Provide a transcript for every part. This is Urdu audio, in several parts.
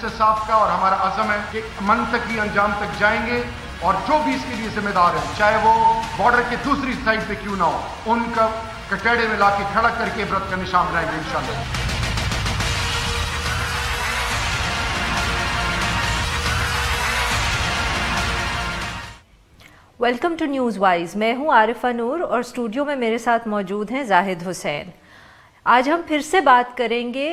احتساب کا اور ہمارا عزم ہے کہ منطقی انجام تک جائیں گے، اور جو بھی اس کے لیے ذمہ دار ہیں، چاہے وہ بارڈر کے دوسری سائڈ پہ کیوں نہ ہو، ان کا کٹہرے میں لا کے کھڑا کر کے عبرت کا نشان بنائیں گے انشاءاللہ۔ ویلکم ٹو نیوز وائز، میں ہوں عارفہ نور اور اسٹوڈیو میں میرے ساتھ موجود ہیں زاہد حسین۔ آج ہم پھر سے بات کریں گے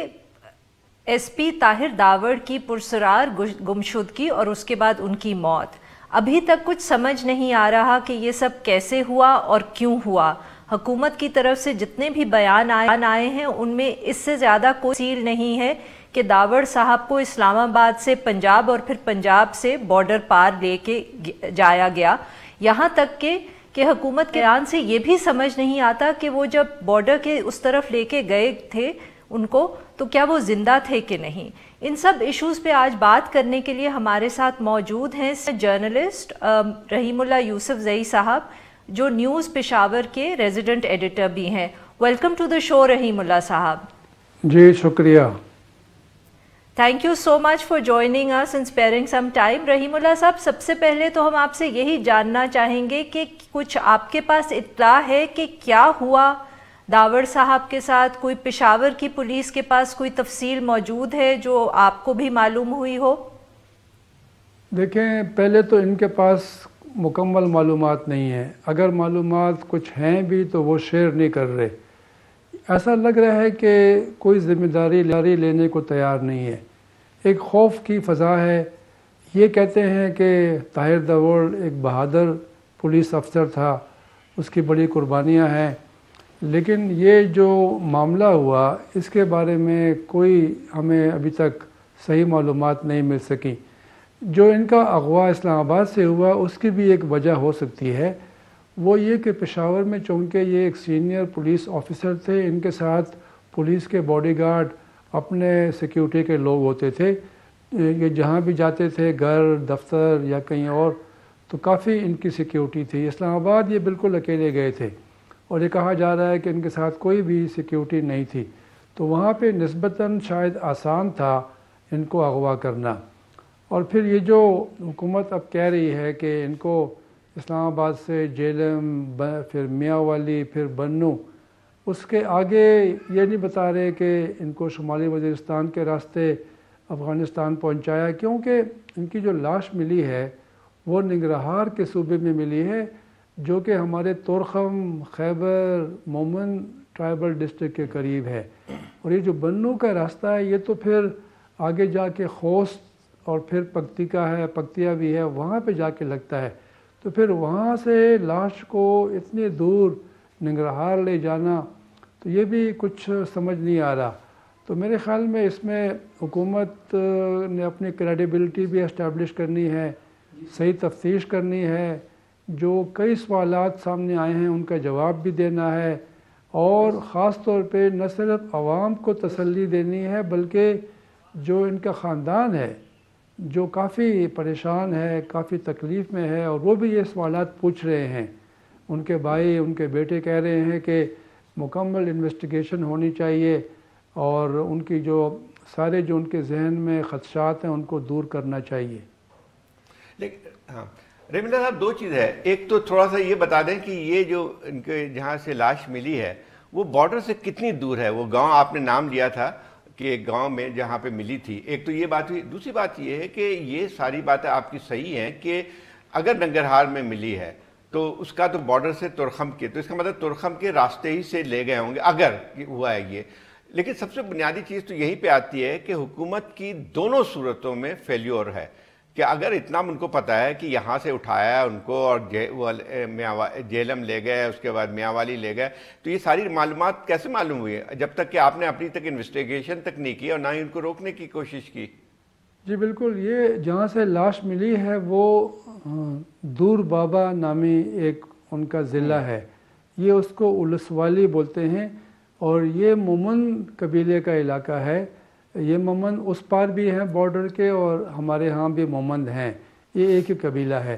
ایس پی طاہر داوڑ کی پرسرار گمشدگی اور اس کے بعد ان کی موت۔ ابھی تک کچھ سمجھ نہیں آ رہا کہ یہ سب کیسے ہوا اور کیوں ہوا۔ حکومت کی طرف سے جتنے بھی بیان آئے ہیں ان میں اس سے زیادہ کوئی تفصیل نہیں ہے کہ داوڑ صاحب کو اسلام آباد سے پنجاب اور پھر پنجاب سے بارڈر پار لے کے جایا گیا، یہاں تک کہ حکومت کے بیان سے یہ بھی سمجھ نہیں آتا کہ وہ جب بارڈر کے اس طرف لے کے گئے تھے ان کو، تو کیا وہ زندہ تھے کہ نہیں۔ ان سب ایشوز پہ آج بات کرنے کے لیے ہمارے ساتھ موجود ہیں جرنلسٹ رحیم اللہ یوسف زئی صاحب، جو نیوز پشاور کے ریزیڈنٹ ایڈیٹر بھی ہیں۔ ویلکم ٹو دا شو رحیم اللہ صاحب۔ جی شکریہ۔ Thank you so much for joining us and sparing some time. Rahim Ullah صاحب، سب سے پہلے تو ہم آپ سے یہی جاننا چاہیں گے کہ کچھ آپ کے پاس اطلاع ہے کہ کیا ہوا داوڑ صاحب کے ساتھ؟ کوئی پشاور کی پولیس کے پاس کوئی تفصیل موجود ہے جو آپ کو بھی معلوم ہوئی ہو؟ دیکھیں، پہلے تو ان کے پاس مکمل معلومات نہیں ہیں، اگر معلومات کچھ ہیں بھی تو وہ شیئر نہیں کر رہے۔ ایسا لگ رہا ہے کہ کوئی ذمہ داری لینے کو تیار نہیں ہے، ایک خوف کی فضا ہے۔ یہ کہتے ہیں کہ طاہر داوڑ ایک بہادر پولیس افسر تھا، اس کی بڑی قربانیاں ہیں، لیکن یہ جو معاملہ ہوا اس کے بارے میں کوئی ہمیں ابھی تک صحیح معلومات نہیں مل سکیں۔ جو ان کا اغوا اسلام آباد سے ہوا اس کی بھی ایک وجہ ہو سکتی ہے، وہ یہ کہ پشاور میں چونکہ یہ ایک سینئر پولیس آفیسر تھے، ان کے ساتھ پولیس کے باڈی گارڈ اپنے سیکیورٹی کے لوگ ہوتے تھے، یہ جہاں بھی جاتے تھے گھر دفتر یا کہیں اور تو کافی ان کی سیکیورٹی تھی۔ اسلام آباد یہ بالکل اکیلے گئے تھے اور یہ کہا جا رہا ہے کہ ان کے ساتھ کوئی بھی سیکیورٹی نہیں تھی، تو وہاں پہ نسبتاً شاید آسان تھا ان کو اغوا کرنا۔ اور پھر یہ جو حکومت اب کہہ رہی ہے کہ ان کو اسلام آباد سے جیلم، پھر میاں والی، پھر بنو، اس کے آگے یہ نہیں بتا رہے کہ ان کو شمالی وزیرستان کے راستے افغانستان پہنچایا، کیونکہ ان کی جو لاش ملی ہے وہ ننگرہار کے صوبے میں ملی ہے، جو کہ ہمارے تورخم، خیبر، مومن ٹرائبل ڈسٹرکٹ کے قریب ہے۔ اور یہ جو بنو کا راستہ ہے یہ تو پھر آگے جا کے خوست اور پھر پکتیکا ہے، پکتیا بھی ہے، وہاں پہ جا کے لگتا ہے، تو پھر وہاں سے لاش کو اتنی دور ننگرہار لے جانا تو یہ بھی کچھ سمجھ نہیں آ رہا۔ تو میرے خیال میں اس میں حکومت نے اپنی کریڈیبلٹی بھی اسٹیبلش کرنی ہے، صحیح تفتیش کرنی ہے، جو کئی سوالات سامنے آئے ہیں ان کا جواب بھی دینا ہے، اور خاص طور پہ نہ صرف عوام کو تسلی دینی ہے بلکہ جو ان کا خاندان ہے جو کافی پریشان ہے، کافی تکلیف میں ہے، اور وہ بھی یہ سوالات پوچھ رہے ہیں۔ ان کے بھائی، ان کے بیٹے کہہ رہے ہیں کہ مکمل انویسٹیگیشن ہونی چاہیے اور ان کی جو سارے جو ان کے ذہن میں خدشات ہیں ان کو دور کرنا چاہیے۔ لیکن ہاں رحیم اللہ صاحب، دو چیز ہے، ایک تو تھوڑا سا یہ بتا دیں کہ یہ جو ان کے جہاں سے لاش ملی ہے وہ بارڈر سے کتنی دور ہے؟ وہ گاؤں آپ نے نام لیا تھا کہ گاؤں میں جہاں پہ ملی تھی، ایک تو یہ بات ہوئی۔ دوسری بات یہ ہے کہ یہ ساری باتیں آپ کی صحیح ہیں کہ اگر ننگرہار میں ملی ہے تو اس کا تو بارڈر سے تورخم کے، تو اس کا مطلب تورخم کے راستے ہی سے لے گئے ہوں گے اگر ہوا ہے یہ۔ لیکن سب سے بنیادی چیز تو یہیں پہ آتی ہے کہ حکومت کی دونوں صورتوں میں فیلیور ہے، کہ اگر اتنا ان کو پتہ ہے کہ یہاں سے اٹھایا ان کو اور جیلم لے گئے، اس کے بعد میاں والی لے گئے، تو یہ ساری معلومات کیسے معلوم ہوئی ہے جب تک کہ آپ نے اپنی تک انویسٹیگیشن تک نہیں کی اور نہ ہی ان کو روکنے کی کوشش کی؟ جی بالکل، یہ جہاں سے لاش ملی ہے وہ دور بابا نامی ایک ان کا ضلع ہے، یہ اس کو اولسوالی بولتے ہیں، اور یہ مومن قبیلے کا علاقہ ہے۔ یہ مومن اس پار بھی ہیں بارڈر کے اور ہمارے ہاں بھی مومند ہیں، یہ ایک ہی قبیلہ ہے،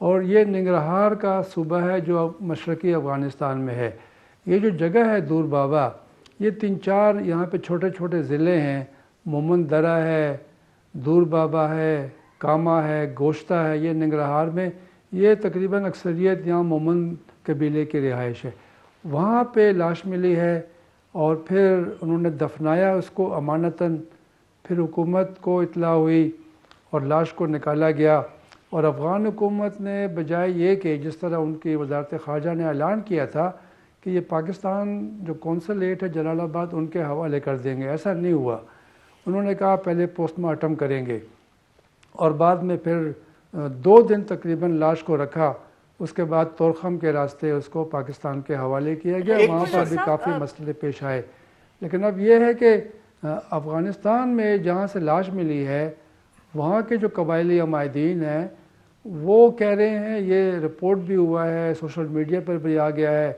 اور یہ ننگرہار کا صوبہ ہے جو مشرقی افغانستان میں ہے۔ یہ جو جگہ ہے دور بابا، یہ 3-4 یہاں پہ چھوٹے چھوٹے ضلع ہیں، مومن درہ ہے، دور بابا ہے، کاما ہے، گوشتہ ہے، یہ ننگرہار میں یہ تقریباً اکثریت یہاں مومن قبیلے کی رہائش ہے. وہاں پہ لاش ملی ہے اور پھر انہوں نے دفنایا اس کو امانتاً. پھر حکومت کو اطلاع ہوئی اور لاش کو نکالا گیا، اور افغان حکومت نے بجائے یہ کہ جس طرح ان کی وزارت خارجہ نے اعلان کیا تھا کہ یہ پاکستان جو کونسلیٹ ہے جلال آباد ان کے حوالے کر دیں گے، ایسا نہیں ہوا. انہوں نے کہا پہلے پوسٹ مارٹم کریں گے، اور بعد میں پھر 2 دن تقریباً لاش کو رکھا. اس کے بعد طورخم کے راستے اس کو پاکستان کے حوالے کیا گیا. وہاں پر بھی کافی مسئلے پیش آئے. لیکن اب یہ ہے کہ افغانستان میں جہاں سے لاش ملی ہے وہاں کے جو قبائلی عمائدین ہیں وہ کہہ رہے ہیں، یہ رپورٹ بھی ہوا ہے، سوشل میڈیا پر بھی آ گیا ہے،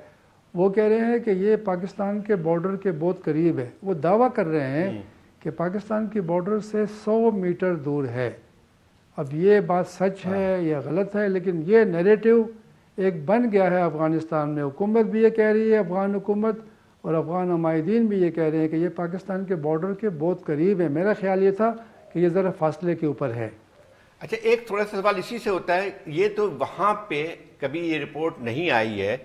وہ کہہ رہے ہیں کہ یہ پاکستان کے بارڈر کے بہت قریب ہے. وہ دعویٰ کر رہے ہیں کہ پاکستان کی بارڈر سے 100 میٹر دور ہے. اب یہ بات سچ ہے یا غلط ہے، لیکن یہ نیریٹو ایک بن گیا ہے افغانستان میں. حکومت بھی یہ کہہ رہی ہے، افغان حکومت، اور افغان عمائدین بھی یہ کہہ رہے ہیں کہ یہ پاکستان کے بارڈر کے بہت قریب ہے. میرا خیال یہ تھا کہ یہ ذرا فاصلے کے اوپر ہے. اچھا، ایک تھوڑا سا سوال اسی سے ہوتا ہے، یہ تو وہاں پہ کبھی یہ رپورٹ نہیں آئی ہے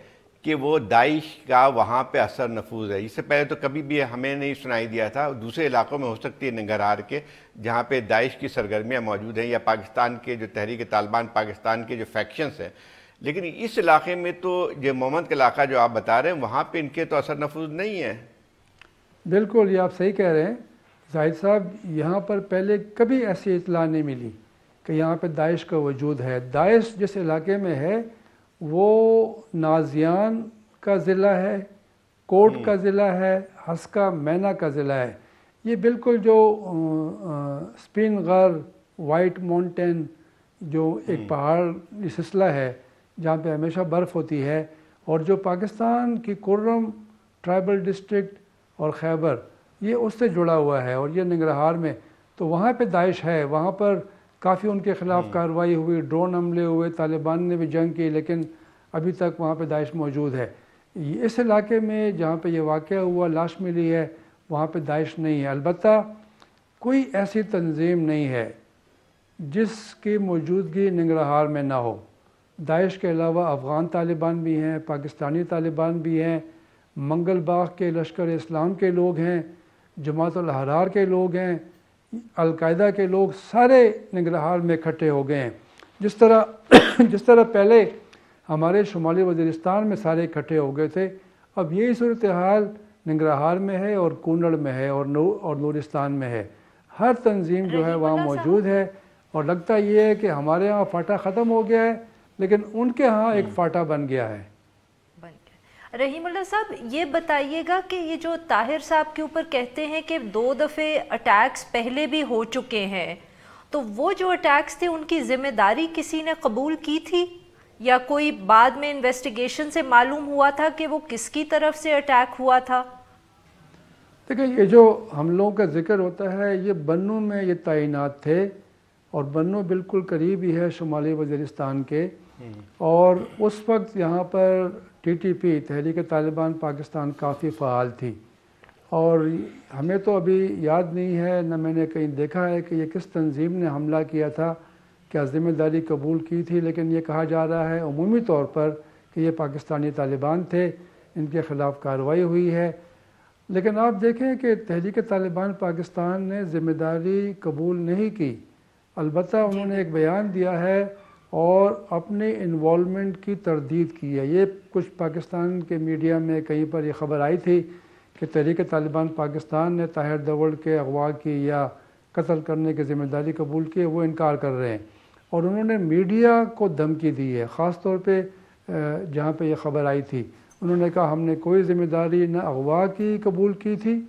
کہ وہ داعش کا وہاں پہ اثر نفوذ ہے. اس سے پہلے تو کبھی بھی ہمیں نہیں سنائی دیا تھا. دوسرے علاقوں میں ہو سکتی ہے ننگرہار کے جہاں پہ داعش کی سرگرمیاں موجود ہیں، یا پاکستان کے جو تحریک طالبان پاکستان کے جو فیکشنز ہیں، لیکن اس علاقے میں تو جو مومند کا علاقہ جو آپ بتا رہے ہیں وہاں پہ ان کے تو اثر نفوذ نہیں ہے. بالکل، یہ آپ صحیح کہہ رہے ہیں زاہد صاحب. یہاں پر پہلے کبھی ایسی اطلاع نہیں ملی کہ یہاں پہ داعش کا وجود ہے. داعش جس علاقے میں ہے وہ نازیان کا ضلع ہے، کوٹ کا ضلع ہے، ہسکا مینا کا ضلع ہے. یہ بالکل جو سپین غر وائٹ ماؤنٹین جو ایک پہاڑی سلسلہ ہے جہاں پہ ہمیشہ برف ہوتی ہے، اور جو پاکستان کی کرم ٹرائبل ڈسٹرکٹ اور خیبر یہ اس سے جڑا ہوا ہے، اور یہ ننگرہار میں. تو وہاں پہ داعش ہے. وہاں پر کافی ان کے خلاف کارروائی ہوئی، ڈرون حملے ہوئے، طالبان نے بھی جنگ کی، لیکن ابھی تک وہاں پہ داعش موجود ہے. اس علاقے میں جہاں پہ یہ واقعہ ہوا، لاش ملی ہے، وہاں پہ داعش نہیں ہے. البتہ کوئی ایسی تنظیم نہیں ہے جس کی موجودگی ننگرہار میں نہ ہو. داعش کے علاوہ افغان طالبان بھی ہیں، پاکستانی طالبان بھی ہیں، منگل باغ کے لشکر اسلام کے لوگ ہیں، جماعت الاحرار کے لوگ ہیں، القاعدہ کے لوگ، سارے ننگرہار میں اکٹھے ہو گئے ہیں. جس طرح پہلے ہمارے شمالی وزیرستان میں سارے اکٹھے ہو گئے تھے، اب یہی صورتحال ننگرہار میں ہے اور کونڑ میں ہے اور نورستان میں ہے. ہر تنظیم جو ہے وہاں موجود ہے، اور لگتا یہ ہے کہ ہمارے ہاں فاٹا ختم ہو گیا ہے لیکن ان کے ہاں ایک فاٹا بن گیا ہے. رحیم اللہ صاحب، یہ بتائیے گا کہ یہ جو طاہر صاحب کے اوپر کہتے ہیں کہ 2 دفعے اٹیکس پہلے بھی ہو چکے ہیں، تو وہ جو اٹیکس تھے ان کی ذمہ داری کسی نے قبول کی تھی، یا کوئی بعد میں انویسٹیگیشن سے معلوم ہوا تھا کہ وہ کس کی طرف سے اٹیک ہوا تھا؟ دیکھیں، یہ جو حملوں کا ذکر ہوتا ہے یہ بنوں میں یہ تعینات تھے، اور بنوں بالکل قریب ہی ہے شمالی وزیرستان کے، اور اس وقت یہاں پر ٹی ٹی پی تحریک طالبان پاکستان کافی فعال تھی. اور ہمیں تو ابھی یاد نہیں ہے، نہ میں نے کہیں دیکھا ہے کہ یہ کس تنظیم نے حملہ کیا تھا، کیا ذمہ داری قبول کی تھی، لیکن یہ کہا جا رہا ہے عمومی طور پر کہ یہ پاکستانی طالبان تھے، ان کے خلاف کارروائی ہوئی ہے. لیکن آپ دیکھیں کہ تحریک طالبان پاکستان نے ذمہ داری قبول نہیں کی. البتہ انہوں نے ایک بیان دیا ہے اور اپنے انوالومنٹ کی تردید کی ہے. یہ کچھ پاکستان کے میڈیا میں کہیں پر یہ خبر آئی تھی کہ تحریک طالبان پاکستان نے طاہر داوڑ کے اغوا کی یا قتل کرنے کی ذمہ داری قبول کی ہے، وہ انکار کر رہے ہیں، اور انہوں نے میڈیا کو دھمکی دی ہے. خاص طور پہ جہاں پہ یہ خبر آئی تھی انہوں نے کہا ہم نے کوئی ذمہ داری نہ اغوا کی قبول کی تھی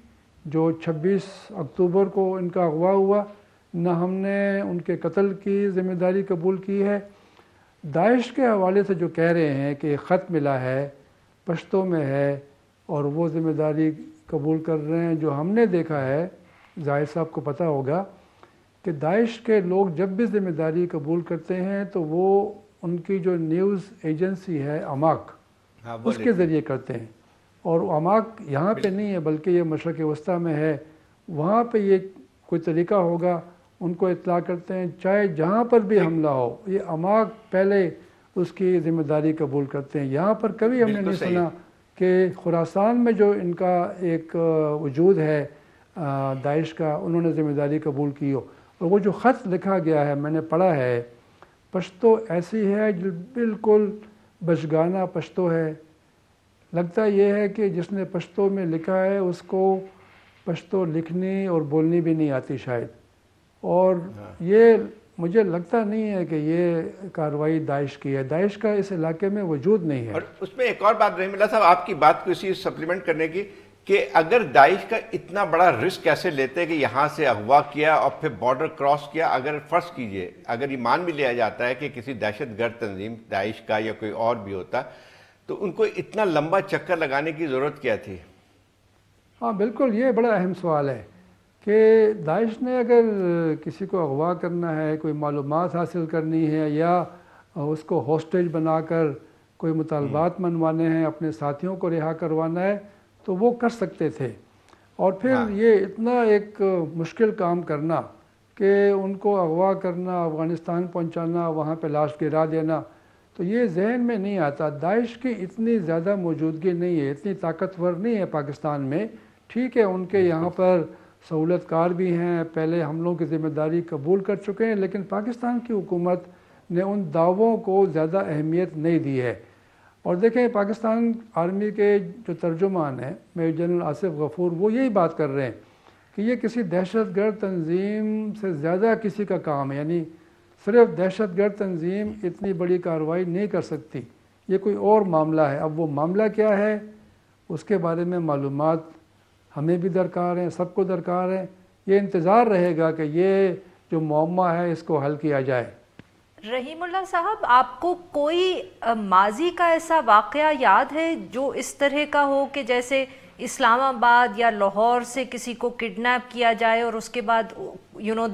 جو 26 اکتوبر کو ان کا اغوا ہوا، نہ ہم نے ان کے قتل کی ذمہ داری قبول کی ہے. داعش کے حوالے سے جو کہہ رہے ہیں کہ خط ملا ہے، پشتوں میں ہے، اور وہ ذمہ داری قبول کر رہے ہیں، جو ہم نے دیکھا ہے، زاہد صاحب کو پتہ ہوگا کہ داعش کے لوگ جب بھی ذمہ داری قبول کرتے ہیں تو وہ ان کی جو نیوز ایجنسی ہے اماک، اس کے ذریعے کرتے ہیں. اور اماک یہاں پہ نہیں ہے بلکہ یہ مشرق وسطیٰ میں ہے، وہاں پہ یہ کوئی طریقہ ہوگا ان کو اطلاع کرتے ہیں، چاہے جہاں پر بھی حملہ ہو یہ اماک پہلے اس کی ذمہ داری قبول کرتے ہیں۔ یہاں پر کبھی ہم نے نہیں سنا کہ خراسان میں جو ان کا ایک وجود ہے داعش کا، انہوں نے ذمہ داری قبول کی ہو۔ اور وہ جو خط لکھا گیا ہے میں نے پڑھا ہے، پشتو ایسی ہے جو بالکل بچگانہ پشتو ہے۔ لگتا یہ ہے کہ جس نے پشتو میں لکھا ہے اس کو پشتو لکھنی اور بولنی بھی نہیں آتی شاید، اور یہ مجھے لگتا نہیں ہے کہ یہ کارروائی داعش کی ہے۔ داعش کا اس علاقے میں وجود نہیں ہے۔ اور اس میں ایک اور بات رحیم اللہ صاحب، آپ کی بات کو اسی سپلیمنٹ کرنے کی، کہ اگر داعش کا اتنا بڑا رسک کیسے لیتے کہ یہاں سے اغوا کیا اور پھر بارڈر کراس کیا، اگر فرض کیجئے اگر یہ مان بھی لیا جاتا ہے کہ کسی دہشت گرد تنظیم داعش کا یا کوئی اور بھی ہوتا، تو ان کو اتنا لمبا چکر لگانے کی ضرورت کیا تھی؟ ہاں بالکل، یہ بڑا اہم سوال ہے کہ داعش نے اگر کسی کو اغوا کرنا ہے، کوئی معلومات حاصل کرنی ہے، یا اس کو ہوسٹیج بنا کر کوئی مطالبات منوانے ہیں، اپنے ساتھیوں کو رہا کروانا ہے، تو وہ کر سکتے تھے۔ اور پھر یہ اتنا ایک مشکل کام کرنا کہ ان کو اغوا کرنا، افغانستان پہنچانا، وہاں پہ لاش گرا دینا، تو یہ ذہن میں نہیں آتا۔ داعش کی اتنی زیادہ موجودگی نہیں ہے، اتنی طاقتور نہیں ہے پاکستان میں۔ ٹھیک ہے ان کے یہاں پر سہولت کار بھی ہیں، پہلے حملوں کی ذمہ داری قبول کر چکے ہیں، لیکن پاکستان کی حکومت نے ان دعووں کو زیادہ اہمیت نہیں دی ہے۔ اور دیکھیں پاکستان آرمی کے جو ترجمان ہیں میجر جنرل آصف غفور، وہ یہی بات کر رہے ہیں کہ یہ کسی دہشت گرد تنظیم سے زیادہ کسی کا کام ہے، یعنی صرف دہشت گرد تنظیم اتنی بڑی کارروائی نہیں کر سکتی، یہ کوئی اور معاملہ ہے۔ اب وہ معاملہ کیا ہے اس کے بارے میں معلومات ہمیں بھی درکار ہیں، سب کو درکار ہے۔ یہ انتظار رہے گا کہ یہ جو معمہ ہے اس کو حل کیا جائے۔ رحیم اللہ صاحب، آپ کو کوئی ماضی کا ایسا واقعہ یاد ہے جو اس طرح کا ہو کہ جیسے اسلام آباد یا لاہور سے کسی کو کڈنیپ کیا جائے اور اس کے بعد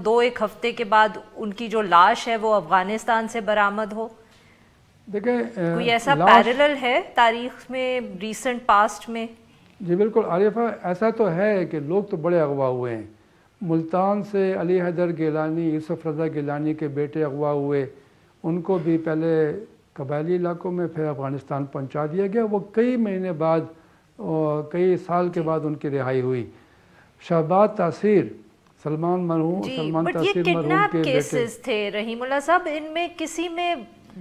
2-1 ہفتے کے بعد ان کی جو لاش ہے وہ افغانستان سے برآمد ہو؟ دیکھیں کوئی ایسا پیرلل ہے تاریخ میں، ریسنٹ پاسٹ میں؟ جی بالکل عارفہ، ایسا تو ہے کہ لوگ تو بڑے اغوا ہوئے ہیں۔ ملتان سے علی حیدر گیلانی، یوسف رضا گیلانی کے بیٹے اغوا ہوئے، ان کو بھی پہلے قبائلی علاقوں میں پھر افغانستان پہنچا دیا گیا، وہ کئی مہینے بعد، کئی سال کے بعد ان کی رہائی ہوئی۔ شہباز تاثیر، سلمان مرحوم، سلمان تاثیر مرحوم کے بیٹے۔ یہ کڈنیپ کیسز تھے رحیم اللہ صاحب، ان میں کسی میں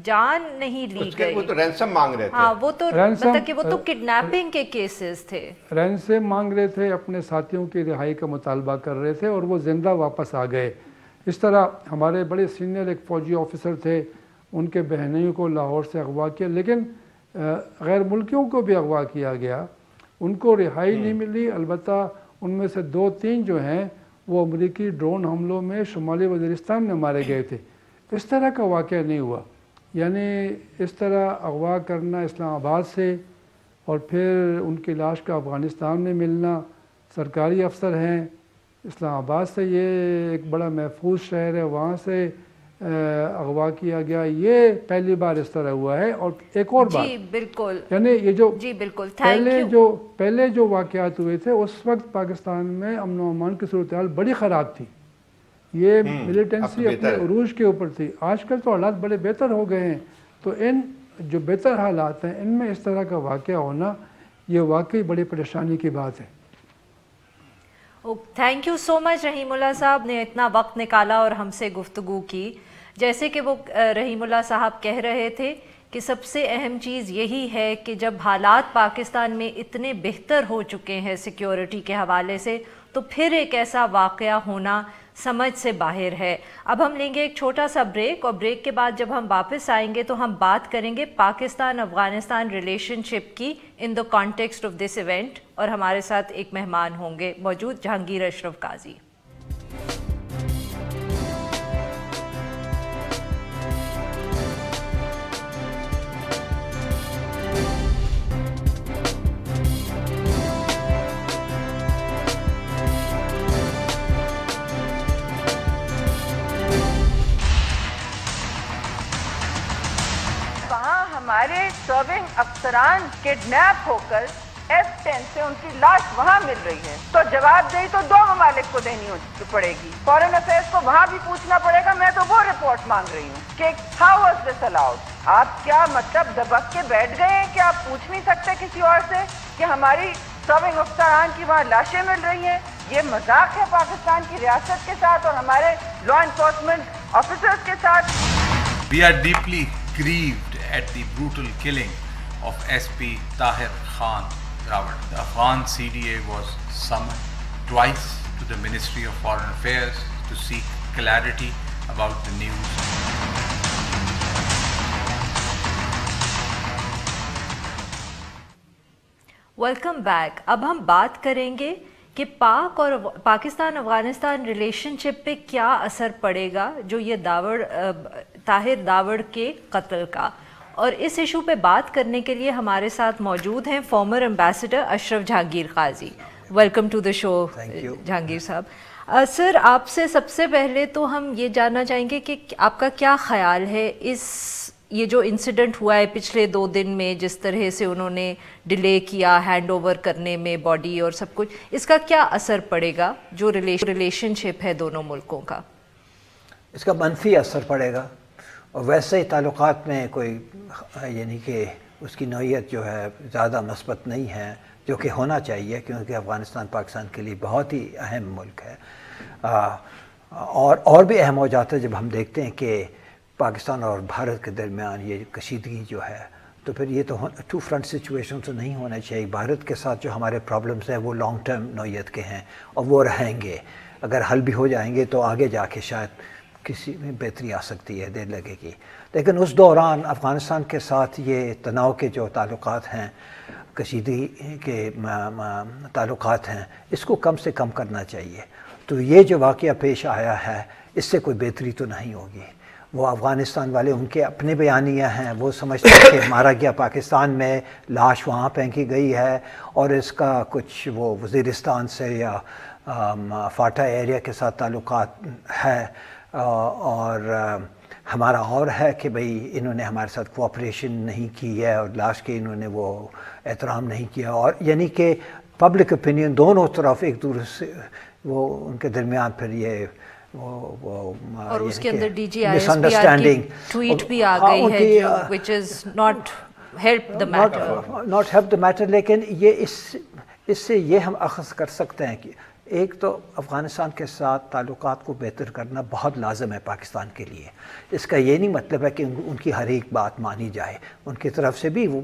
جان نہیں لی گئی۔ وہ تو رینسم مانگ رہے تھے۔ ہاں وہ تو مطلب کہ وہ تو کڈنیپنگ کے کیسز تھے، رینسم مانگ رہے تھے، اپنے ساتھیوں کی رہائی کا مطالبہ کر رہے تھے، اور وہ زندہ واپس آ گئے۔ اس طرح ہمارے بڑے سینئر ایک فوجی آفیسر تھے، ان کے بہنوئی کو لاہور سے اغوا کیا، لیکن غیر ملکیوں کو بھی اغوا کیا گیا، ان کو رہائی نہیں ملی۔ البتہ ان میں سے 2-3 جو ہیں وہ امریکی ڈرون حملوں میں شمالی وزیرستان میں مارے گئے تھے۔ اس طرح کا واقعہ نہیں ہوا، یعنی اس طرح اغوا کرنا اسلام آباد سے اور پھر ان کی لاش کا افغانستان میں ملنا، سرکاری افسر ہیں اسلام آباد سے، یہ ایک بڑا محفوظ شہر ہے، وہاں سے اغوا کیا گیا، یہ پہلی بار اس طرح ہوا ہے۔ اور ایک اور بات، جی بالکل، یعنی یہ جو جی بالکل، پہلے جو واقعات ہوئے تھے اس وقت پاکستان میں امن و امان کی صورتحال بڑی خراب تھی، یہ ملیٹنسی اپنے عروج کے اوپر تھی۔ آج کل تو حالات بڑے بہتر ہو گئے ہیں، تو ان جو بہتر حالات ہیں ان میں اس طرح کا واقعہ ہونا یہ واقعی بڑی پریشانی کی بات ہے۔ تھینک یو سو مچ رحیم اللہ صاحب نے اتنا وقت نکالا اور ہم سے گفتگو کی۔ جیسے کہ وہ رحیم اللہ صاحب کہہ رہے تھے کہ سب سے اہم چیز یہی ہے کہ جب حالات پاکستان میں اتنے بہتر ہو چکے ہیں سیکیورٹی کے حوالے سے، تو پھر ایک ایسا واقعہ ہونا سمجھ سے باہر ہے۔ اب ہم لیں گے ایک چھوٹا سا بریک، اور بریک کے بعد جب ہم واپس آئیں گے تو ہم بات کریں گے پاکستان افغانستان ریلیشن شپ کی in the context of this event, اور ہمارے ساتھ ایک مہمان ہوں گے موجود، جہانگیر اشرف قاضی۔ ہمارے سرونگ افسران کڈنیپ ہو کر F-10 سے ان کی لاش وہاں مل رہی ہے تو جواب دہی تو 2 ممالک کو دینی پڑے گی. فارن افیئرس کو وہاں بھی پوچھنا پڑے گا. میں تو وہ رپورٹ مانگ رہی ہوں کہ ہاؤ واز دس الاؤڈ. آپ کیا مطلب دبک کے بیٹھ گئے ہیں کہ آپ پوچھ نہیں سکتے کسی اور سے کہ ہماری سرونگ افسران کی وہاں لاشیں مل رہی ہیں؟ یہ مذاق ہے پاکستان کی ریاست کے ساتھ اور ہمارے لا انفورسمنٹ آفیسرز کے ساتھ. We are deeply grieved at the brutal killing of SP Tahir Khan Rawat. The Afghan CDA was summoned twice to the Ministry of Foreign Affairs to seek clarity about the news. Welcome back. اب ہم بات کریں گے کہ پاک اور پاکستان افغانستان ریلیشن شپ پہ کیا اثر پڑے گا جو یہ طاہر داوڑ کے قتل کا. اور اس ایشو پہ بات کرنے کے لیے ہمارے ساتھ موجود ہیں farmer ambassador Ashraf Jahangir Qazi. Welcome to the شو جہانگیر صاحب. سر, آپ سے سب سے پہلے تو ہم یہ جاننا چاہیں گے کہ آپ کا کیا خیال ہے یہ جو انسیڈنٹ ہوا ہے پچھلے 2 دن میں, جس طرح سے انہوں نے ڈیلے کیا ہینڈ اوور کرنے میں باڈی اور سب کچھ, اس کا کیا اثر پڑے گا جو ریلیشن شپ ہے دونوں ملکوں کا؟ اس کا منفی اثر پڑے گا. اور ویسے ہی تعلقات میں کوئی یعنی کہ اس کی نوعیت جو ہے زیادہ مثبت نہیں ہے, جو کہ ہونا چاہیے کیونکہ افغانستان پاکستان کے لیے بہت ہی اہم ملک ہے. اور بھی اہم ہو جاتا ہے جب ہم دیکھتے ہیں کہ پاکستان اور بھارت کے درمیان یہ کشیدگی جو ہے, تو پھر یہ تو 2 فرنٹ سچویشن تو نہیں ہونا چاہیے. بھارت کے ساتھ جو ہمارے پرابلمس ہیں وہ لانگ ٹرم نوعیت کے ہیں اور وہ رہیں گے. اگر حل بھی ہو جائیں گے تو آگے جا کے شاید کسی میں بہتری آ سکتی ہے, دیر لگے گی. لیکن اس دوران افغانستان کے ساتھ یہ تناؤ کے جو تعلقات ہیں, کشیدگی کے تعلقات ہیں, اس کو کم سے کم کرنا چاہیے. تو یہ جو واقعہ پیش آیا ہے اس سے کوئی بہتری تو نہیں ہوگی. وہ افغانستان والے ان کے اپنے بیانیہ ہیں, وہ سمجھتے ہیں کہ مارا گیا پاکستان میں, لاش وہاں پھینکی گئی ہے اور اس کا کچھ وہ وزیرستان سے یا فاٹا ایریا کے ساتھ تعلقات ہے. اور ہمارا اور ہے کہ بھئی انہوں نے ہمارے ساتھ کوآپریشن نہیں کی ہے اور لاش کے انہوں نے وہ احترام نہیں کیا. اور یعنی کہ پبلک اوپینین دونوں طرف ایک دوسرے سے وہ ان کے درمیان پھر یہ اور اس کے اندر D G I S P R کی ٹویٹ بھی آ گئی ہے جو which is not help the matter. لیکن یہ اس سے یہ ہم اخذ کر سکتے ہیں کہ ایک تو افغانستان کے ساتھ تعلقات کو بہتر کرنا بہت لازم ہے پاکستان کے لیے. اس کا یہ نہیں مطلب ہے کہ ان کی ہر ایک بات مانی جائے. ان کی طرف سے بھی وہ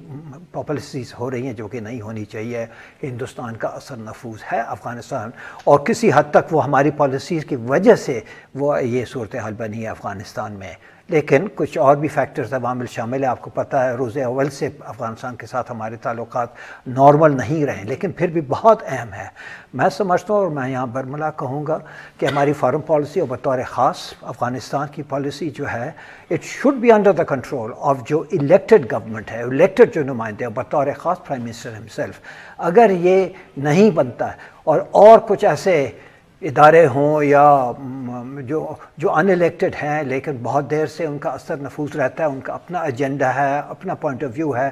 پالیسیز ہو رہی ہیں جو کہ نہیں ہونی چاہیے. ہندوستان کا اثر نفوذ ہے افغانستان اور کسی حد تک وہ ہماری پالیسیز کی وجہ سے وہ یہ صورتحال بنی ہے افغانستان میں. لیکن کچھ اور بھی فیکٹرز عوامل شامل ہیں. آپ کو پتہ ہے روز اول سے افغانستان کے ساتھ ہمارے تعلقات نارمل نہیں رہے, لیکن پھر بھی بہت اہم ہے. میں سمجھتا ہوں اور میں یہاں برملا کہوں گا کہ ہماری فارن پالیسی اور بطور خاص افغانستان کی پالیسی جو ہے it should be under the control of جو الیکٹڈ گورنمنٹ ہے, الیکٹڈ جو نمائندے ہیں, بطور خاص پرائم منسٹر ہمسیلف. اگر یہ نہیں بنتا اور کچھ ایسے ادارے ہوں یا جو ان الیکٹڈ ہیں لیکن بہت دیر سے ان کا اثر نفوذ رہتا ہے, ان کا اپنا ایجنڈا ہے, اپنا پوائنٹ آف ویو ہے,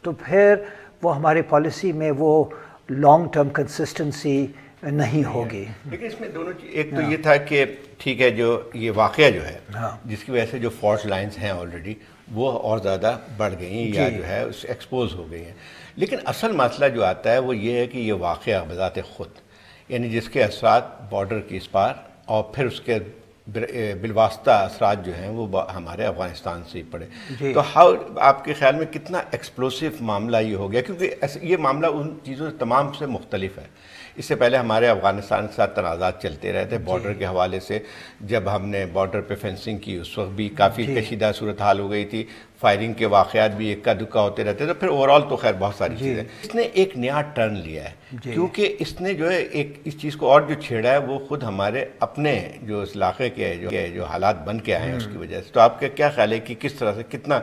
تو پھر وہ ہماری پالیسی میں وہ لانگ ٹرم کنسسٹنسی نہیں ہوگی. لیکن اس میں دونوں چیز, ایک تو یہ تھا کہ ٹھیک ہے جو یہ واقعہ جو ہے جس کی وجہ سے جو فالٹ لائنز ہیں آلریڈی وہ اور زیادہ بڑھ گئی ہیں یا جو ہے اس ایکسپوز ہو گئی ہیں. لیکن اصل مسئلہ جو آتا ہے وہ یہ ہے کہ یہ واقعہ بذات خود یعنی جس کے اثرات بارڈر کی اس پار اور پھر اس کے بالواسطہ اثرات جو ہیں وہ ہمارے افغانستان سے ہی پڑے. تو آپ کے خیال میں کتنا ایکسپلوسیو معاملہ یہ ہو گیا؟ کیونکہ یہ معاملہ ان چیزوں سے تمام سے مختلف ہے. اس سے پہلے ہمارے افغانستان کے ساتھ تنازعات چلتے رہے تھے بارڈر کے حوالے سے. جب ہم نے بارڈر پہ فینسنگ کی اس وقت بھی کافی کشیدہ صورتحال ہو گئی تھی, فائرنگ کے واقعات بھی اکا دکا ہوتے رہتے تھے. پھر اوور آل تو خیر بہت ساری چیزیں. اس نے ایک نیا ٹرن لیا ہے کیونکہ اس نے جو ہے ایک اس چیز کو اور جو چھیڑا ہے وہ خود ہمارے اپنے جو اس علاقے کے جو حالات بن کے آئے ہیں اس کی وجہ سے. تو آپ کا کیا خیال ہے کہ کس طرح سے کتنا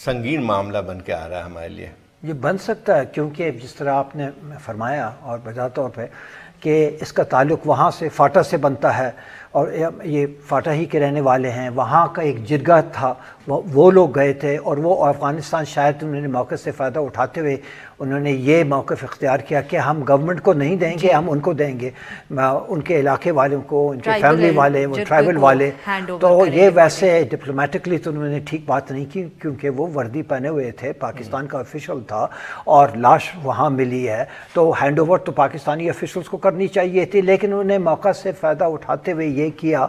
سنگین معاملہ بن کے آ رہا ہے ہمارے لیے؟ یہ بن سکتا ہے کیونکہ جس طرح آپ نے فرمایا اور بجا طور پہ کہ اس کا تعلق وہاں سے فاٹا سے بنتا ہے اور یہ فاٹا ہی کے رہنے والے ہیں. وہاں کا ایک جرگہ تھا, وہ لوگ گئے تھے اور وہ افغانستان شاید انہوں نے موقع سے فائدہ اٹھاتے ہوئے انہوں نے یہ موقف اختیار کیا کہ ہم گورنمنٹ کو نہیں دیں گے, ہم ان کو دیں گے, ان کے علاقے والوں کو, ان کے فیملی والے, وہ ٹرائبل والے. تو یہ ویسے ڈپلومیٹکلی تو انہوں نے ٹھیک بات نہیں کی, کیونکہ وہ وردی پہنے ہوئے تھے, پاکستان کا آفیشل تھا اور لاش وہاں ملی ہے, تو ہینڈ اوور تو پاکستانی آفیشلس کو کرنی چاہیے تھی, لیکن انہوں نے موقع سے فائدہ اٹھاتے ہوئے یہ کیا.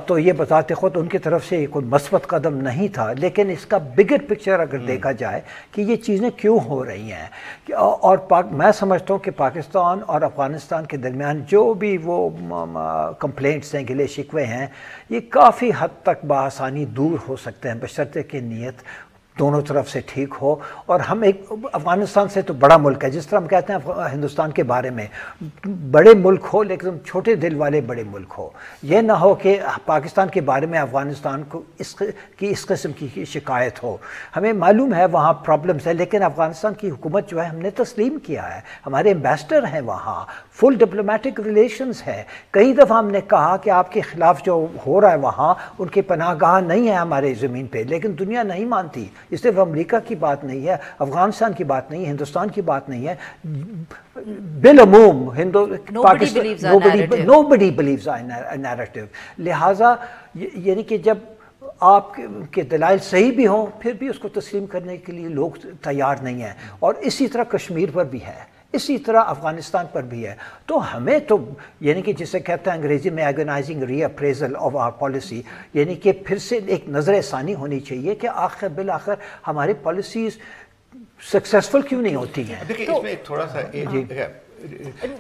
تو یہ بتاتے خود ان کی طرف سے کوئی مثبت قدم نہیں تھا, لیکن اس کا بگر پکچر اگر دیکھا جائے کہ یہ چیزیں کیوں ہو رہی ہیں, اور میں سمجھتا ہوں کہ پاکستان اور افغانستان کے درمیان جو بھی وہ کمپلینٹس ہیں, گلے شکوے ہیں, یہ کافی حد تک بآسانی دور ہو سکتے ہیں, بشرطے کہ نیت دونوں طرف سے ٹھیک ہو. اور ہم ایک افغانستان سے تو بڑا ملک ہے, جس طرح ہم کہتے ہیں ہندوستان کے بارے میں بڑے ملک ہو لیکن چھوٹے دل والے بڑے ملک ہو. یہ نہ ہو کہ پاکستان کے بارے میں افغانستان کو اس قسم کی شکایت ہو. ہمیں معلوم ہے وہاں پرابلمس ہے, لیکن افغانستان کی حکومت جو ہے ہم نے تسلیم کیا ہے, ہمارے ایمبیسڈر ہیں وہاں, فل ڈپلومیٹک ریلیشنز ہے. کئی دفعہ ہم نے کہا کہ آپ کے خلاف جو ہو رہا ہے وہاں ان کی پناہ گاہ نہیں ہے ہمارے زمین پہ, لیکن دنیا نہیں مانتی. اس صرف امریکہ کی بات نہیں ہے, افغانستان کی بات نہیں ہے, ہندوستان کی بات نہیں ہے, بالعموم nobody believes a narrative. لہٰذا یعنی کہ جب آپ کے دلائل صحیح بھی ہوں پھر بھی اس کو تسلیم کرنے کے لیے لوگ تیار نہیں ہیں, اور اسی طرح کشمیر پر بھی ہے, اسی طرح افغانستان پر بھی ہے. تو ہمیں تو یعنی کہ جسے کہتے ہیں انگریزی میں ایگنائزنگ ری اپریزل آف آر پالیسی, یعنی کہ پھر سے ایک نظر ثانی ہونی چاہیے کہ آخر بالآخر ہماری پالیسیز سکسیسفل کیوں نہیں ہوتی ہیں. دیکھیں اس میں ایک تھوڑا سا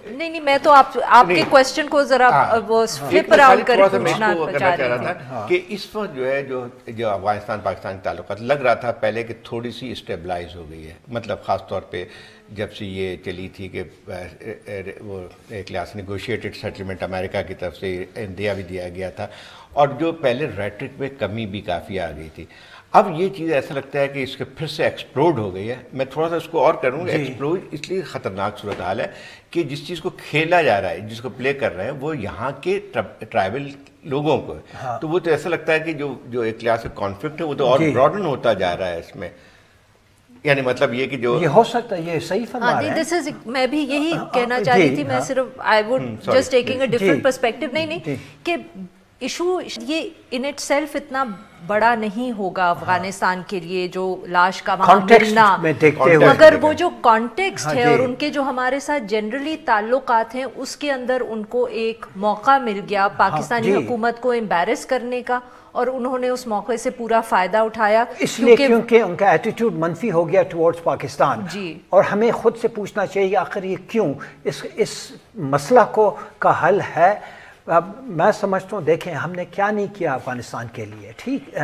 نہیں میں تو آپ کے کویسچن کو ذرا وہ فلپ اراؤنڈ کر پوچھنا چاہ رہا تھا کہ اس وقت جو ہے جو افغانستان پاکستان کے تعلقات لگ رہا تھا پہلے کہ تھوڑی سی اسٹیبلائز ہو گئی ہے, مطلب خاص طور پہ جب سے یہ چلی تھی کہ وہ ایک لحاظ سے نیگوشیٹڈ سیٹلمنٹ امریکہ کی طرف سے انڈیا بھی دیا گیا تھا, اور جو پہلے ریٹرک میں کمی بھی کافی آ گئی تھی. اب یہ چیز ایسا لگتا ہے کہ اس کے پھر سے ایکسپلوڈ ہو گئی ہے. میں تھوڑا سا اس کو اور کروں گا, ایکسپلوڈ اس لیے خطرناک صورتحال ہے کہ جس چیز کو کھیلا جا رہا ہے, جس کو پلے کر رہے ہیں وہ یہاں کے ٹرائبل لوگوں کو ہے. تو وہ تو ایسا لگتا ہے کہ جو ایک لحاظ سے کانفلکٹ ہے وہ تو اور براڈن ہوتا جا رہا ہے اس میں. یعنی مطلب یہ کہ جو یہ ہو سکتا ہے, یہ صحیح فرما رہے ہیں. میں بھی یہی کہنا چاہ رہی تھی, میں صرف I would just taking a different perspective. نہیں کہ ایشو یہ ان اٹ سیلف اتنا بڑا نہیں ہوگا افغانستان کے لیے جو لاش کا وہاں ملنا, مگر وہ جو کانٹیکسٹ ہے اور ان کے جو ہمارے ساتھ جنرلی تعلقات ہیں اس کے اندر ان کو ایک موقع مل گیا پاکستانی حکومت کو امبیرس کرنے کا, اور انہوں نے اس موقع سے پورا فائدہ اٹھایا, اس لیے کیونکہ ان کا ایٹیٹیوڈ منفی ہو گیا ٹورڈز پاکستان. اور ہمیں خود سے پوچھنا چاہیے آخر یہ کیوں, اس مسئلہ کا حل ہے. میں سمجھتا ہوں دیکھیں ہم نے کیا نہیں کیا افغانستان کے لیے. ٹھیک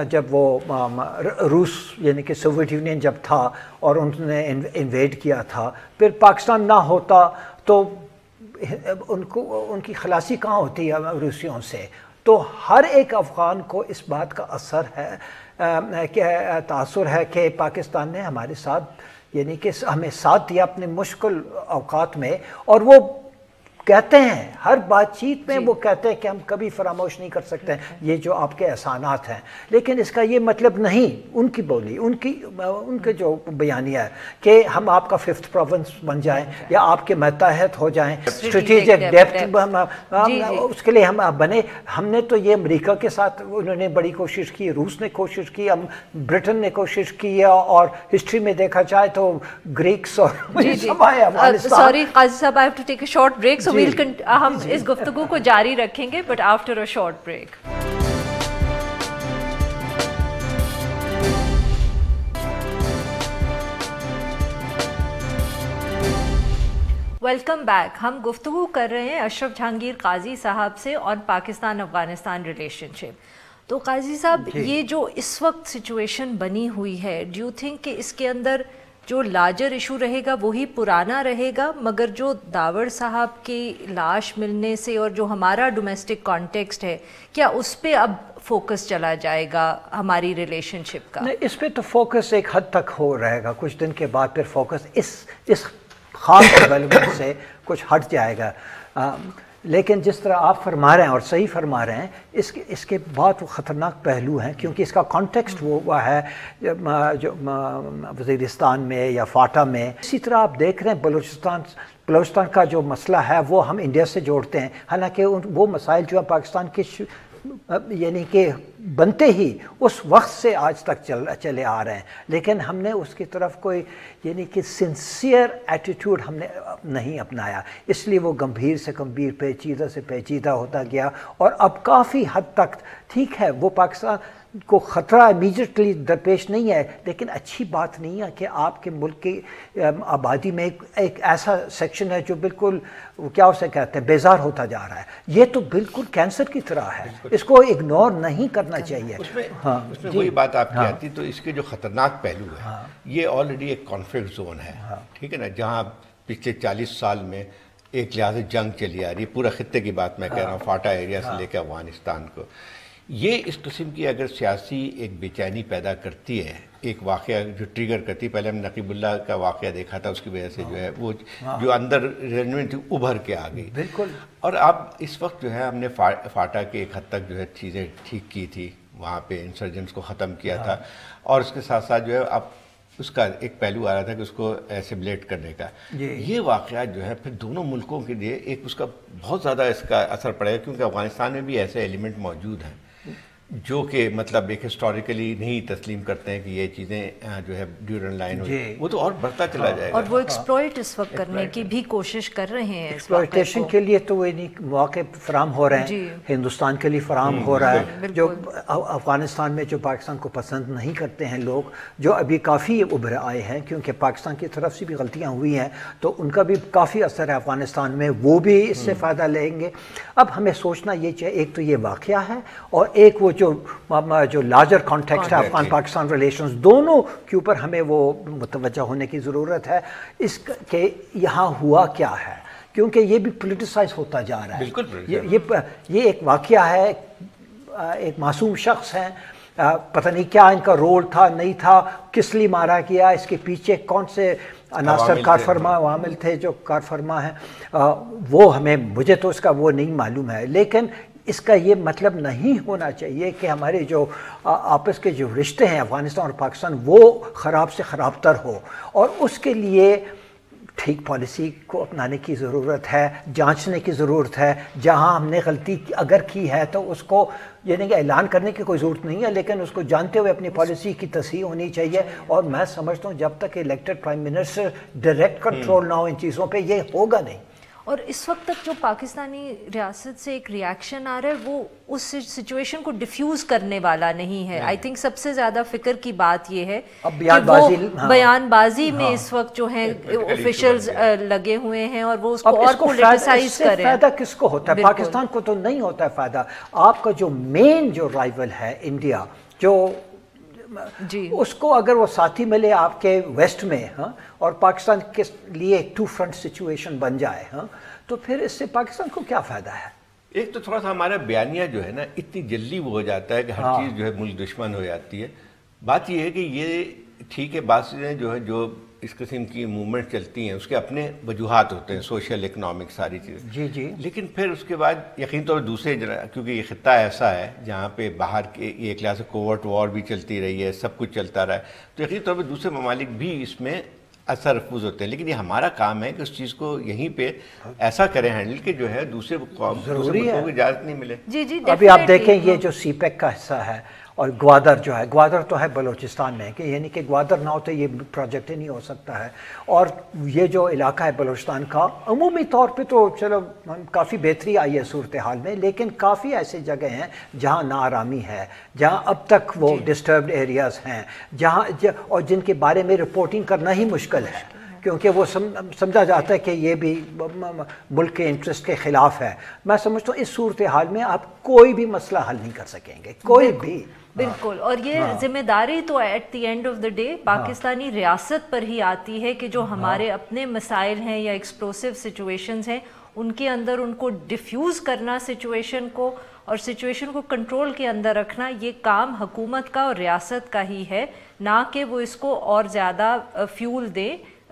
جب وہ روس یعنی کہ سوویت یونین جب تھا اور انہوں نے انویڈ کیا تھا, پھر پاکستان نہ ہوتا تو ان کی خلاصی کہاں ہوتی ہے روسیوں سے. تو ہر ایک افغان کو اس بات کا اثر ہے کہ تاثر ہے کہ پاکستان نے ہمارے ساتھ یعنی کہ ہمیں ساتھ دیا اپنے مشکل اوقات میں, اور وہ کہتے ہیں ہر بات چیت میں وہ کہتے ہیں کہ ہم کبھی فراموش نہیں کر سکتے یہ جو آپ کے احسانات ہیں. لیکن اس کا یہ مطلب نہیں, ان کی بولی ان کے جو بیانیہ ہے کہ ہم آپ کا 5th پروونس بن جائیں یا آپ کے ماتحت ہو جائیں, اسٹریٹجک ڈیپتھ اس کے لیے ہم بنے. ہم نے تو یہ امریکہ کے ساتھ انہوں نے بڑی کوشش کی, روس نے کوشش کی, ہم برٹن نے کوشش کی, اور ہسٹری میں دیکھا جائے تو گریکس اور سوری قاضی صاحب I have to take a short break, so ہم اس گفتگو کو جاری رکھیں گے but after a short break. Welcome back. ہم گفتگو کر رہے ہیں اشرف جہانگیر قاضی صاحب سے اور پاکستان افغانستان ریلیشن شپ. تو قاضی صاحب یہ جو اس وقت سچویشن بنی ہوئی ہے, ڈو یو تھنک کہ اس کے اندر جو لارجر ایشو رہے گا وہی پرانا رہے گا, مگر جو داوڑ صاحب کی لاش ملنے سے اور جو ہمارا ڈومیسٹک کانٹیکسٹ ہے کیا اس پہ اب فوکس چلا جائے گا ہماری ریلیشن شپ کا؟ نہیں, اس پہ تو فوکس ایک حد تک ہو رہے گا, کچھ دن کے بعد پھر فوکس اس خاص ڈیولپمنٹ سے کچھ ہٹ جائے گا. لیکن جس طرح آپ فرما رہے ہیں اور صحیح فرما رہے ہیں، اس کے بہت خطرناک پہلو ہیں، کیونکہ اس کا کانٹیکسٹ وہ ہے جو وزیرستان میں یا فاٹا میں. اسی طرح آپ دیکھ رہے ہیں بلوچستان کا جو مسئلہ ہے وہ ہم انڈیا سے جوڑتے ہیں، حالانکہ وہ مسائل جو ہے پاکستان کے یعنی کہ بنتے ہی اس وقت سے آج تک چلے آ رہے ہیں، لیکن ہم نے اس کی طرف کوئی یعنی کہ سنسیئر ایٹیٹیوڈ ہم نے نہیں اپنایا، اس لیے وہ گمبھیر سے گمبھیر، پیچیدہ سے پیچیدہ ہوتا گیا. اور اب کافی حد تک ٹھیک ہے، وہ پاکستان کو خطرہ امیجیٹلی درپیش نہیں ہے، لیکن اچھی بات نہیں ہے کہ آپ کے ملک کی آبادی میں ایک ایسا سیکشن ہے جو بالکل کیا اسے کہتے ہیں بیزار ہوتا جا رہا ہے. یہ تو بالکل کینسر کی طرح ہے، اس کو اگنور نہیں کرنا چاہیے. اس میں وہی بات آپ کی آتی، تو اس کے جو خطرناک پہلو ہے یہ آلریڈی ایک کانفلکٹ زون ہے، ٹھیک ہے نا، جہاں پچھلے 40 سال میں ایک لحاظ سے جنگ چلی آ رہی ہے. پورا خطے کی بات میں کہہ رہا ہوں، فاٹا ایریا سے لے کے افغانستان کو. یہ اس قسم کی اگر سیاسی ایک بے چینی پیدا کرتی ہے، ایک واقعہ جو ٹریگر کرتی ہے، پہلے ہم نقیب اللہ کا واقعہ دیکھا تھا، اس کی وجہ سے جو ہے وہ جو اندر ریزنمنٹ ابھر کے آ گئی. بالکل. اور اب اس وقت جو ہے ہم نے فاٹا کے ایک حد تک جو ہے چیزیں ٹھیک کی تھی، وہاں پہ انسرجنس کو ختم کیا تھا، اور اس کے ساتھ ساتھ جو ہے اب اس کا ایک پہلو آ رہا تھا کہ اس کو ایسیبلیٹ کرنے کا. یہ واقعات جو ہے پھر دونوں ملکوں کے لیے ایک اس کا بہت زیادہ اس کا اثر پڑے گا، کیونکہ افغانستان میں بھی ایسے ایلیمنٹ موجود ہیں جو کہ مطلب ایک ہسٹوریکلی نہیں تسلیم کرتے ہیں کہ یہ چیزیں جو ہے ڈیورنٹ لائن ہوئی، وہ تو اور بڑھتا چلا جائے گا. اور وہ ایکسپلوئٹ اس وقت کرنے کی بھی کوشش کر رہے ہیں، ایکسپلوئٹیشن کے لیے تو وہ مواقع فراہم ہو رہے ہیں، ہندوستان کے لیے فراہم ہو رہا ہے. جو افغانستان میں جو پاکستان کو پسند نہیں کرتے ہیں لوگ، جو ابھی کافی ابھر آئے ہیں کیونکہ پاکستان کی طرف سے بھی غلطیاں ہوئی ہیں، تو ان کا بھی کافی اثر ہے افغانستان میں، وہ بھی اس سے فائدہ لیں گے. اب ہمیں سوچنا یہ چاہیے، ایک تو یہ واقعہ ہے اور ایک وہ جو لارجر کانٹیکسٹ ہے افغان پاکستان ریلیشنز، دونوں کے اوپر ہمیں وہ متوجہ ہونے کی ضرورت ہے اس کہ یہاں ہوا کیا ہے، کیونکہ یہ بھی پولیٹیسائز ہوتا جا رہا ہے. بالکل. یہ ایک واقعہ ہے، ایک معصوم شخص ہیں، پتہ نہیں کیا ان کا رول تھا نہیں تھا، کس لیے مارا گیا، اس کے پیچھے کون سے عناصر کارفرما عوامل تھے جو کارفرما ہیں، وہ مجھے تو اس کا وہ نہیں معلوم ہے. لیکن اس کا یہ مطلب نہیں ہونا چاہیے کہ ہمارے جو آپس کے جو رشتے ہیں افغانستان اور پاکستان وہ خراب سے خراب تر ہو، اور اس کے لیے ٹھیک پالیسی کو اپنانے کی ضرورت ہے، جانچنے کی ضرورت ہے. جہاں ہم نے غلطی اگر کی ہے تو اس کو یعنی کہ اعلان کرنے کی کوئی ضرورت نہیں ہے، لیکن اس کو جانتے ہوئے اپنی پالیسی کی تصحیح ہونی چاہیے. اور میں سمجھتا ہوں جب تک elected prime minister direct control نہ ہو ان چیزوں پہ، یہ ہوگا نہیں. اور اس وقت تک جو پاکستانی ریاست سے ایک ریاکشن آ رہا ہے وہ اس سچویشن کو ڈیفیوز کرنے والا نہیں ہے. آئی تھنک سب سے زیادہ فکر کی بات یہ ہے کہ وہ بیان بازی میں اس وقت جو ہیں آفیشلز لگے ہوئے ہیں اور وہ اس کو اور پولیٹیسائز کریں. فائدہ کس کو ہوتا ہے؟ پاکستان کو تو نہیں ہوتا ہے فائدہ. آپ کا جو مین جو رائیول ہے انڈیا، جو اس کو اگر وہ ساتھی ملے آپ کے ویسٹ میں اور پاکستان کے لیے ایک 2 فرنٹ سچویشن بن جائے تو پھر اس سے پاکستان کو کیا فائدہ ہے؟ ایک تو تھوڑا سا ہمارا بیانیہ جو ہے نا اتنی جلدی وہ ہو جاتا ہے کہ ہر چیز جو ہے ملک دشمن ہو جاتی ہے. بات یہ ہے کہ یہ ٹھیک ہے، بعض چیزیں جو ہے جو اس قسم کی موومنٹ چلتی ہیں اس کے اپنے وجوہات ہوتے ہیں، سوشل اکنامک ساری چیزیں. جی. لیکن پھر اس کے بعد یقین طور دوسرے کیونکہ یہ خطہ ایسا ہے جہاں پہ باہر کے ایک لحاظ سے کوورٹ وار بھی چلتی رہی ہے، سب کچھ چلتا رہا ہے، تو یقین طور پہ دوسرے ممالک بھی اس میں اثر افزود ہوتے ہیں. لیکن یہ ہمارا کام ہے کہ اس چیز کو یہیں پہ ایسا کریں ہینڈل کہ جو ہے دوسرے ملکوں کو اجازت نہیں ملے. جی. ابھی آپ دیکھیں یہ جو سی پیک کا حصہ ہے اور گوادر جو ہے، گوادر تو ہے بلوچستان میں، کہ یعنی کہ گوادر نہ ہوتے یہ پروجیکٹ ہی نہیں ہو سکتا ہے. اور یہ جو علاقہ ہے بلوچستان کا عمومی طور پہ تو چلو کافی بہتری آئی ہے صورتحال میں، لیکن کافی ایسے جگہ ہیں جہاں ناآرامی ہے، جہاں اب تک وہ ڈسٹربڈ ایریاز ہیں، جہاں اور جن کے بارے میں رپورٹنگ کرنا ہی مشکل ہے کیونکہ وہ سمجھا جاتا ہے کہ یہ بھی ملک کے انٹرسٹ کے خلاف ہے. میں سمجھتا ہوں اس صورتحال میں آپ کوئی بھی مسئلہ حل نہیں کر سکیں گے، کوئی بھی. بالکل. اور یہ ذمہ داری تو at the end of the day Pakistani ریاست پر ہی آتی ہے کہ جو ہمارے اپنے مسائل ہیں یا ایکسپلوسیو سچویشنز ہیں ان کے اندر ان کو ڈیفیوز کرنا سچویشن کو اور سچویشن کو کنٹرول کے اندر رکھنا، یہ کام حکومت کا اور ریاست کا ہی ہے، نہ کہ وہ اس کو اور زیادہ فیول دیں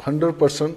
100%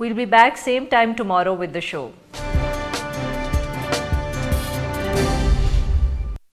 We'll be back same time tomorrow with the show.